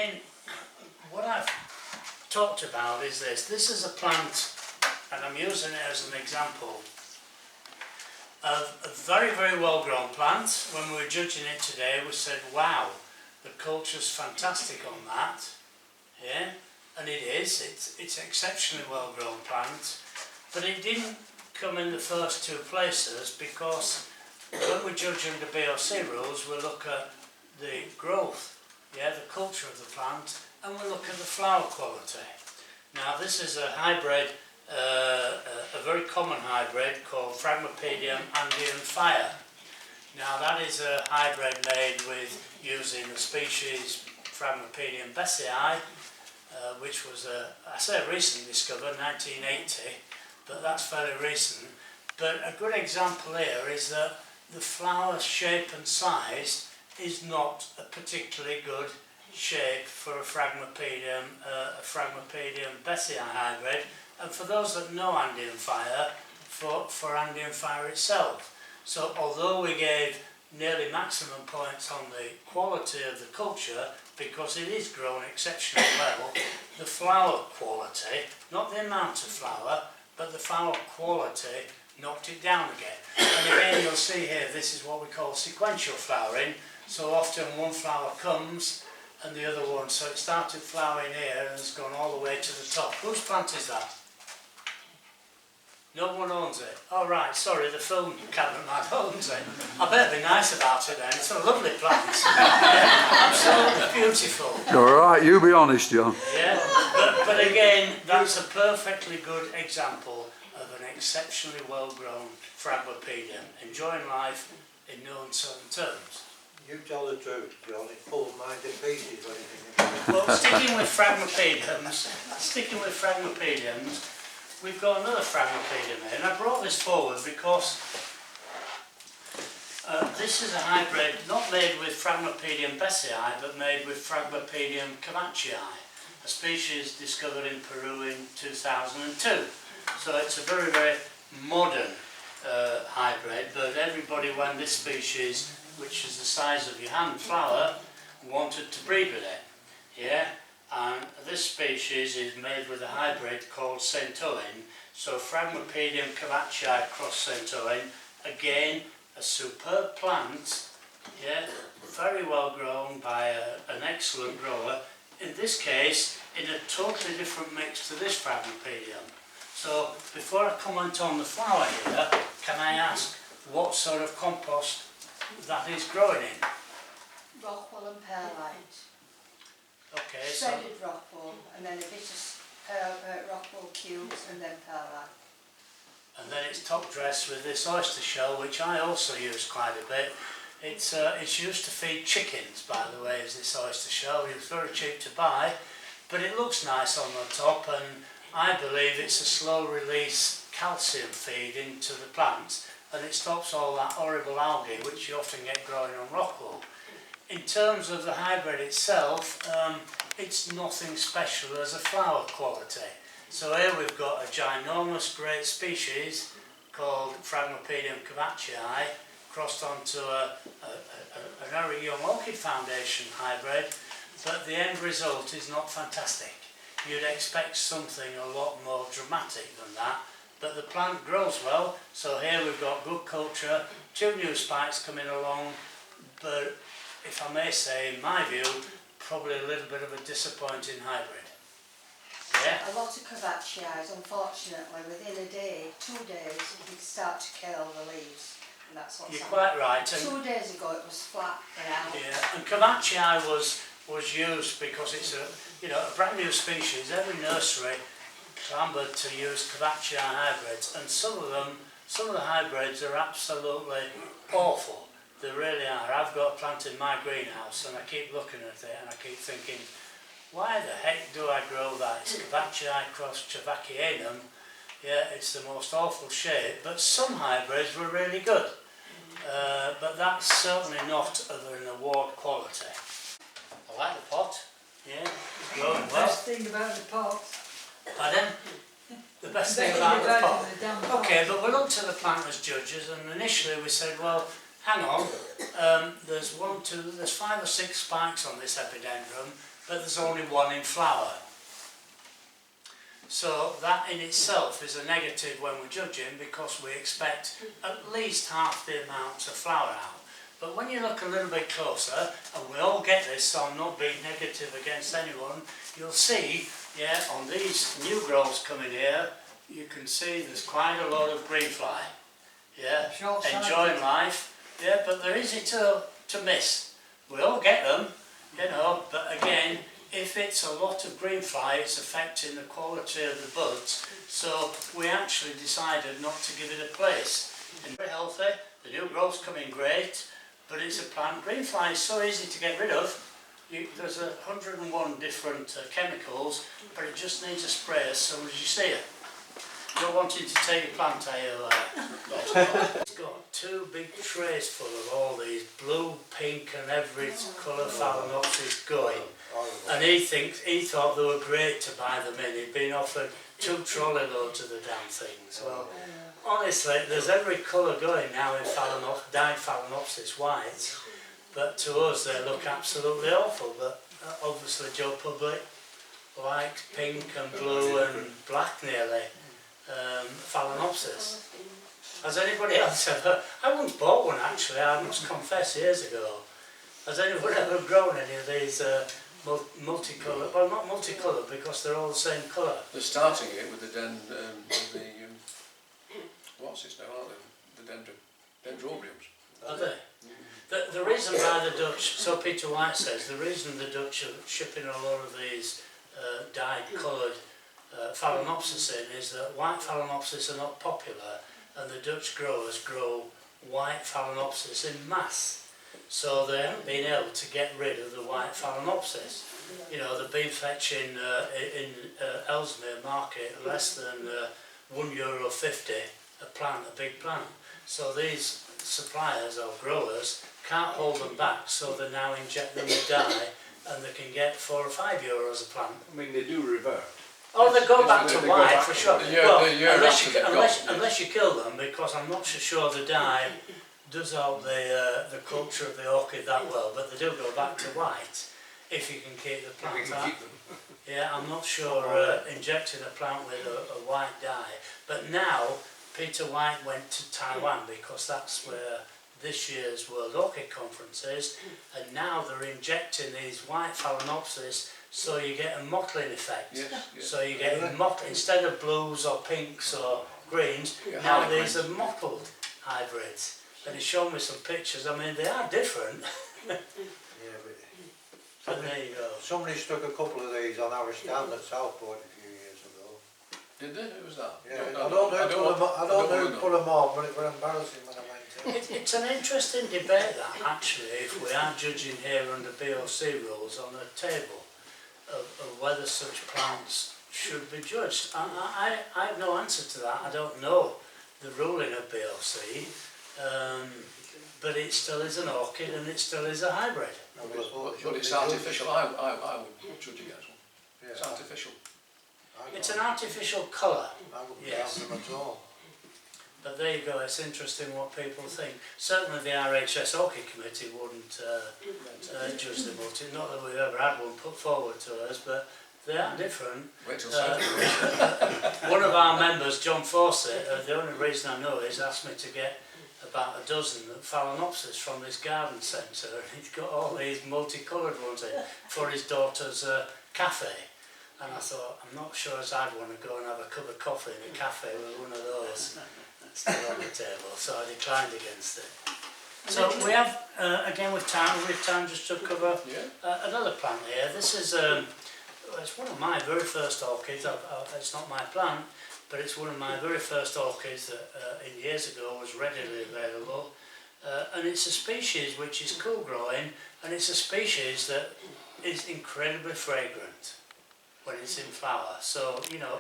mean, what I've talked about is this. This is a plant, and I'm using it as an example of a very, very well grown plant. When we were judging it today, we said, wow, the culture's fantastic on that. Yeah, and it is. It's exceptionally well grown plant, but it didn't come in the first two places because when we judge under BOC rules, we look at the growth, yeah, the culture of the plant, and we look at the flower quality. Now this is a hybrid, a very common hybrid called Phragmipedium Andean Fire. Now that is a hybrid made with using the species Phragmipedium besseyi, which was I say recently discovered, 1980, but that's fairly recent. But a good example here is that the flower shape and size is not a particularly good shape for a Phragmipedium besseyi hybrid, and for those that know Andean Fire, for Andean Fire itself. So although we gave nearly maximum points on the quality of the culture, because it is grown exceptionally well, the flower quality, not the amount of flower, but the flower quality knocked it down again. And again you'll see here, this is what we call sequential flowering. So often one flower comes and the other one, so it started flowering here and has gone all the way to the top. Whose plant is that? No one owns it. Oh right, sorry, the film cameraman owns it. I better be nice about it then. It's a lovely plant. Yeah, absolutely beautiful. All right, you be honest, John. Yeah, but again, that's a perfectly good example of an exceptionally well-grown Phragmipedium, enjoying life in no uncertain terms. You tell the truth, John, it pulls mine to pieces when you Well, sticking with Phragmipediums, we've got another Phragmipedium here, and I brought this forward because this is a hybrid not made with Phragmipedium besseyi, but made with Phragmipedium cavachii, a species discovered in Peru in 2002. So it's a very, very modern hybrid, but everybody, when this species, which is the size of your hand flower, wanted to breed with it. Yeah, and this species is made with a hybrid called Saint Owen. So Phragmipedium cavachii cross Saint Owen, again a superb plant, yeah, very well grown by an excellent grower. In this case, in a totally different mix to this Phragmipedium. So before I comment on the flower here, can I ask what sort of compost that is growing in? Rockwool and perlite. Okay, so Shredded rockwool and then a bit of rockwool cubes and then perlite. and then it's top dressed with this oyster shell, which I also use quite a bit. It's used to feed chickens, by the way, is this oyster shell. It's very cheap to buy, but it looks nice on the top, and I believe it's a slow release calcium feed into the plants, and it stops all that horrible algae which you often get growing on rockwool. In terms of the hybrid itself, it's nothing special as a flower quality. So here we've got a ginormous great species called Phragmipedium cavachii crossed onto an Eric Young Orchid Foundation hybrid, but the end result is not fantastic. You'd expect something a lot more dramatic than that, but the plant grows well. So here we've got good culture, two new spikes coming along, but if I may say, in my view, probably a little bit of a disappointing hybrid. Yeah? A lot of cavachii, unfortunately, within a day, 2 days, you start to kill the leaves. And that's what's You're happened. quite right. And 2 days ago it was flat and out. yeah, and cavachii was used because it's a brand new species. Every nursery clamoured to use cavachii hybrids, and some of the hybrids are absolutely awful. They really are. I've got a plant in my greenhouse and I keep looking at it and I keep thinking, why the heck do I grow that? It's cavachii cross Chavachianum. Yeah, it's the most awful shape, but some hybrids were really good. But that's certainly not of an award quality. I like the pot. Yeah, it's growing The well. best thing about the pot. Pardon? The best thing about the pot. Okay, but we looked at the plant as judges, and initially we said, well, hang on, there's 5 or 6 spikes on this epidendrum, but there's only one in flower. So that in itself is a negative when we're judging, because we expect at least half the amount of flower out. But when you look a little bit closer, and we all get this, so I'm not being negative against anyone, you'll see, yeah, on these new growths coming here, you can see there's quite a lot of green fly. Yeah, enjoying life. Yeah, but they're easy to miss. We all get them, you know, but again, if it's a lot of green fly, it's affecting the quality of the buds. So we actually decided not to give it a place. And very healthy, the new growth's coming great, but it's a plant. Green fly is so easy to get rid of. There's 101 different chemicals, but it just needs a spray as soon as you see it. You're wanting to take your plant, are you? It's got 2 big trays full of all these blue, pink and every colour Phalaenopsis going. And he thought they were great to buy them in. He'd been offered 2 trolley loads of the damn things. Well, honestly, there's every colour going now in dyed Phalaenopsis whites, but to us they look absolutely awful. But obviously Joe Public likes pink and blue and black nearly. Phalaenopsis. Has anybody else ever? I once bought one actually, I must confess, years ago. Has anyone ever grown any of these multicoloured? Well, not multicoloured because they're all the same colour. They're starting it with the what's it now, aren't they? The dendrobiums. Are they? The reason why the Dutch, so Peter White says, the reason the Dutch are shipping a lot of these dyed coloured Phalaenopsis in is that white Phalaenopsis are not popular, and the Dutch growers grow white Phalaenopsis in mass. So they haven't been able to get rid of the white Phalaenopsis. You know, they've been fetching in Ellesmere market less than €1.50 a plant, a big plant. So these suppliers or growers can't hold them back, so they now inject them with dye, and they can get €4 or €5 a plant. I mean, they do revert. Oh, they go back to They go white back for to sure. the year- Well, the year unless after you, they've unless, got- unless you kill them, because I'm not so sure the dye does help the culture of the orchid that well, but they do go back to white if you can keep the We plant. can keep them. Yeah, I'm not sure injecting a plant with a white dye. But now Peter White went to Taiwan because that's where this year's World Orchid Conference is, and now they're injecting these white Phalaenopsis so you get a mottling effect. Yes, yes. So you get instead of blues or pinks or greens, Yeah, now harlequins. these are mottled hybrids. And he's shown me some pictures. I mean, they are different. Yeah, But there you go. somebody stuck a couple of these on our stand at Southport a few years ago. Did they? Who was that? Yeah, I don't know who put them on, but it was embarrassing when I went in. It's an interesting debate that actually, if we are judging here under BOC rules on a table of whether such plants should be judged. I have no answer to that. I don't know the ruling of BOC, but it still is an orchid and it still is a hybrid. But it's artificial. I would judge against one. Yeah, It's artificial. It's an artificial colour. I wouldn't Yes. count them at all. But there you go, it's interesting what people think. Certainly the RHS Orchid Committee wouldn't judge the multi, not that we've ever had one put forward to us, but they are different. Wait till One of our members, John Fawcett, the only reason I know is asked me to get about a dozen Phalaenopsis from this garden centre, and he's got all these multicoloured ones in for his daughter's cafe. And I thought, I'm not sure as I'd want to go and have a cup of coffee in a cafe with one of those still on the table, so I declined against it. So we have, again with time just to cover another plant here. This is, it's one of my very first orchids. It's not my plant, but it's one of my very first orchids that in years ago was readily available. And it's a species which is cool growing, and it's a species that is incredibly fragrant when it's in flower. So, you know,